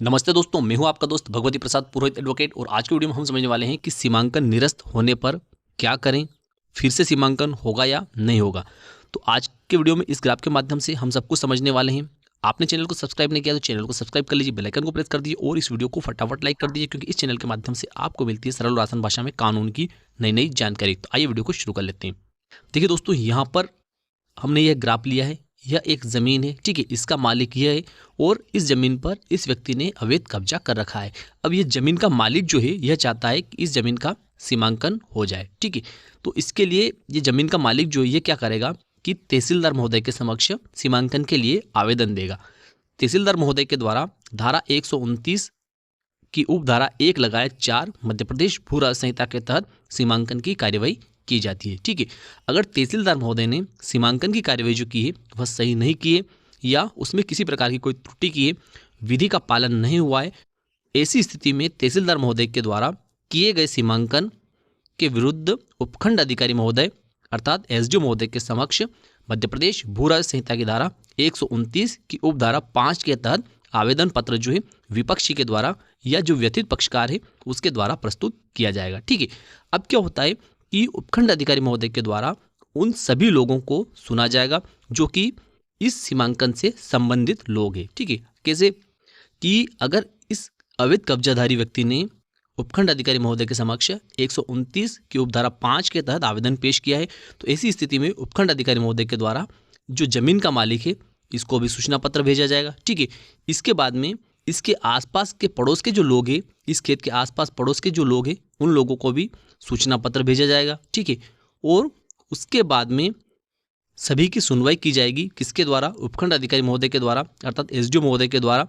नमस्ते दोस्तों, मैं हूं आपका दोस्त भगवती प्रसाद पुरोहित एडवोकेट। और आज के वीडियो में हम समझने वाले हैं कि सीमांकन निरस्त होने पर क्या करें, फिर से सीमांकन होगा या नहीं होगा। तो आज के वीडियो में इस ग्राफ के माध्यम से हम सब कुछ समझने वाले हैं। आपने चैनल को सब्सक्राइब नहीं किया तो चैनल को सब्सक्राइब कर लीजिए, बेल आइकन को प्रेस कर दीजिए और इस वीडियो को फटाफट लाइक कर दीजिए, क्योंकि इस चैनल के माध्यम से आपको मिलती है सरल और आसान भाषा में कानून की नई नई जानकारी। तो आइए वीडियो को शुरू कर लेते हैं। देखिए दोस्तों, यहाँ पर हमने यह ग्राफ लिया है। यह एक ज़मीन है, ठीक है। इसका मालिक यह है और इस ज़मीन पर इस व्यक्ति ने अवैध कब्जा कर रखा है। अब ये ज़मीन का मालिक जो है यह चाहता है कि इस ज़मीन का सीमांकन हो जाए, ठीक है। तो इसके लिए ये ज़मीन का मालिक जो है ये क्या करेगा कि तहसीलदार महोदय के समक्ष सीमांकन के लिए आवेदन देगा। तहसीलदार महोदय के द्वारा धारा 129 की उपधारा 1 लगाए 4 मध्य प्रदेश भू राज्य संहिता के तहत सीमांकन की कार्यवाही की जाती है, ठीक है। अगर तहसीलदार महोदय ने सीमांकन की कार्यवाही जो की है वह सही नहीं की है या उसमें किसी प्रकार की कोई त्रुटि की है, विधि का पालन नहीं हुआ है, ऐसी स्थिति में तहसीलदार महोदय के द्वारा किए गए सीमांकन के विरुद्ध उपखंड अधिकारी महोदय अर्थात एसडीओ महोदय के समक्ष मध्य प्रदेश भू राज्य संहिता की धारा 129 की उपधारा 5 के तहत आवेदन पत्र जो है विपक्षी के द्वारा या जो व्यथित पक्षकार है उसके द्वारा प्रस्तुत किया जाएगा, ठीक है। अब क्या होता है कि उपखंड अधिकारी महोदय के द्वारा उन सभी लोगों को सुना जाएगा जो कि इस सीमांकन से संबंधित लोग हैं, ठीक है। कैसे कि अगर इस अवैध कब्जाधारी व्यक्ति ने उपखंड अधिकारी महोदय के समक्ष 129 की उपधारा 5 के तहत आवेदन पेश किया है, तो ऐसी स्थिति में उपखंड अधिकारी महोदय के द्वारा जो जमीन का मालिक है इसको भी सूचना पत्र भेजा जाएगा, ठीक है। इसके बाद में इसके आसपास के पड़ोस के जो लोग हैं, इस खेत के आसपास पड़ोस के जो लोग हैं उन लोगों को भी सूचना पत्र भेजा जाएगा, ठीक है। और उसके बाद में सभी की सुनवाई की जाएगी किसके द्वारा, उपखंड अधिकारी महोदय के द्वारा अर्थात एसडीओ महोदय के द्वारा।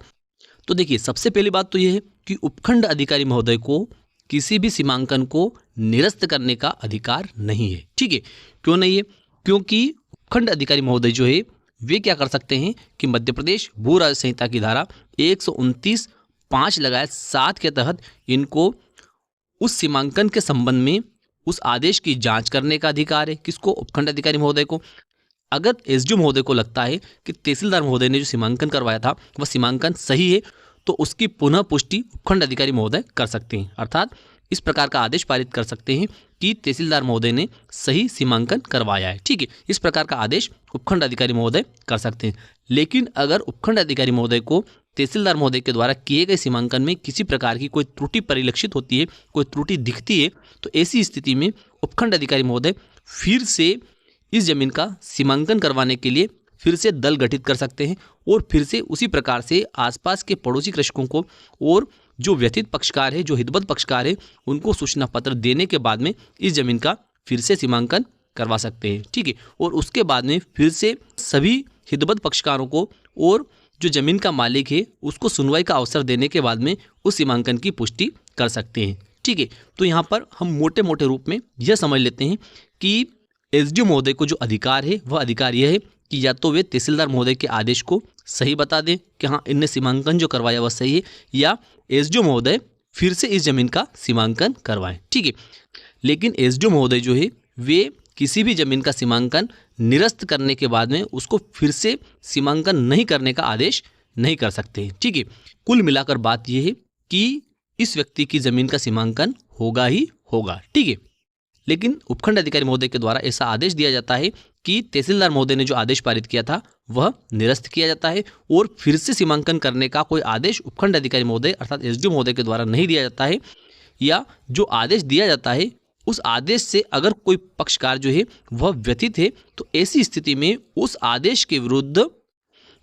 तो देखिए, सबसे पहली बात तो यह है कि उपखंड अधिकारी महोदय को किसी भी सीमांकन को निरस्त करने का अधिकार नहीं है, ठीक है। क्यों नहीं है? क्योंकि उपखंड अधिकारी महोदय जो है वे क्या कर सकते हैं कि मध्य प्रदेश भू राज्य संहिता की धारा 129 5 लगाए 7 के तहत इनको उस सीमांकन के संबंध में उस आदेश की जांच करने का अधिकार है। किसको? उपखंड अधिकारी महोदय को। अगर एसडीओ महोदय को लगता है कि तहसीलदार महोदय ने जो सीमांकन करवाया था वह सीमांकन सही है, तो उसकी पुनः पुष्टि उपखंड अधिकारी महोदय कर सकते हैं, अर्थात इस प्रकार का आदेश पारित कर सकते हैं कि तहसीलदार महोदय ने सही सीमांकन करवाया है, ठीक है। इस प्रकार का आदेश उपखंड अधिकारी महोदय कर सकते हैं। लेकिन अगर उपखंड अधिकारी महोदय को तहसीलदार महोदय के द्वारा किए गए सीमांकन में किसी प्रकार की कोई त्रुटि परिलक्षित होती है, कोई त्रुटि दिखती है, तो ऐसी स्थिति में उपखंड अधिकारी महोदय फिर से इस जमीन का सीमांकन करवाने के लिए फिर से दल गठित कर सकते हैं और फिर से उसी प्रकार से आसपास के पड़ोसी कृषकों को और जो व्यथित पक्षकार है, जो हितबद्ध पक्षकार है, उनको सूचना पत्र देने के बाद में इस जमीन का फिर से सीमांकन करवा सकते हैं, ठीक है। और उसके बाद में फिर से सभी हितबद्ध पक्षकारों को और जो जमीन का मालिक है उसको सुनवाई का अवसर देने के बाद में उस सीमांकन की पुष्टि कर सकते हैं, ठीक है। तो यहाँ पर हम मोटे मोटे रूप में यह समझ लेते हैं कि एसडीओ महोदय को जो अधिकार है वह अधिकार यह है कि या तो वे तहसीलदार महोदय के आदेश को सही बता दें कि हाँ इनने सीमांकन जो करवाया वह सही है, या एसडीओ महोदय फिर से इस जमीन का सीमांकन करवाएं, ठीक है। लेकिन एसडीओ महोदय जो है वे किसी भी जमीन का सीमांकन निरस्त करने के बाद में उसको फिर से सीमांकन नहीं करने का आदेश नहीं कर सकते, ठीक है। कुल मिलाकर बात यह है कि इस व्यक्ति की जमीन का सीमांकन होगा ही होगा, ठीक है। लेकिन उपखंड अधिकारी महोदय के द्वारा ऐसा आदेश दिया जाता है कि तहसीलदार महोदय ने जो आदेश पारित किया था वह निरस्त किया जाता है और फिर से सीमांकन करने का कोई आदेश उपखंड अधिकारी महोदय अर्थात एसडीओ महोदय के द्वारा नहीं दिया जाता है, या जो आदेश दिया जाता है उस आदेश से अगर कोई पक्षकार जो है वह व्यथित है, तो ऐसी स्थिति में उस आदेश के विरुद्ध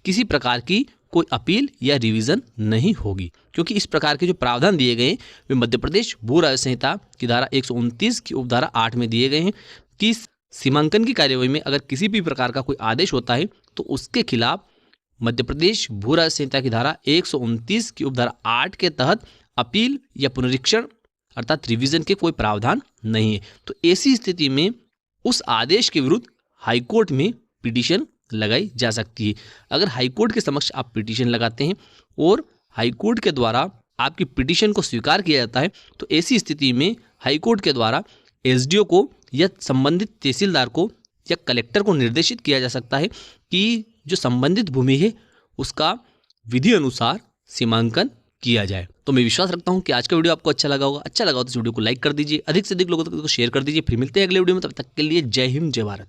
किसी प्रकार की कोई अपील या रिवीजन नहीं होगी, क्योंकि इस प्रकार के जो प्रावधान दिए गए हैं वे मध्य प्रदेश भू राज्य संहिता की धारा 129 की उपधारा 8 में दिए गए हैं कि सीमांकन की कार्यवाही में अगर किसी भी प्रकार का कोई आदेश होता है तो उसके खिलाफ मध्य प्रदेश भू राज्य संहिता की धारा 129 की उपधारा 8 के तहत अपील या पुनरीक्षण अर्थात रिवीजन के कोई प्रावधान नहीं है। तो ऐसी स्थिति में उस आदेश के विरुद्ध हाईकोर्ट में पिटीशन लगाई जा सकती है। अगर हाईकोर्ट के समक्ष आप पिटीशन लगाते हैं और हाईकोर्ट के द्वारा आपकी पिटीशन को स्वीकार किया जाता है, तो ऐसी स्थिति में हाईकोर्ट के द्वारा एसडीओ को या संबंधित तहसीलदार को या कलेक्टर को निर्देशित किया जा सकता है कि जो संबंधित भूमि है उसका विधि अनुसार सीमांकन किया जाए। तो मैं विश्वास रखता हूं कि आज का वीडियो आपको अच्छा लगा होगा। अच्छा लगा हो तो इस वीडियो को लाइक कर दीजिए, अधिक से अधिक लोगों तक शेयर कर दीजिए। फिर मिलते हैं अगले वीडियो में, तब तक के लिए जय हिंद जय भारत।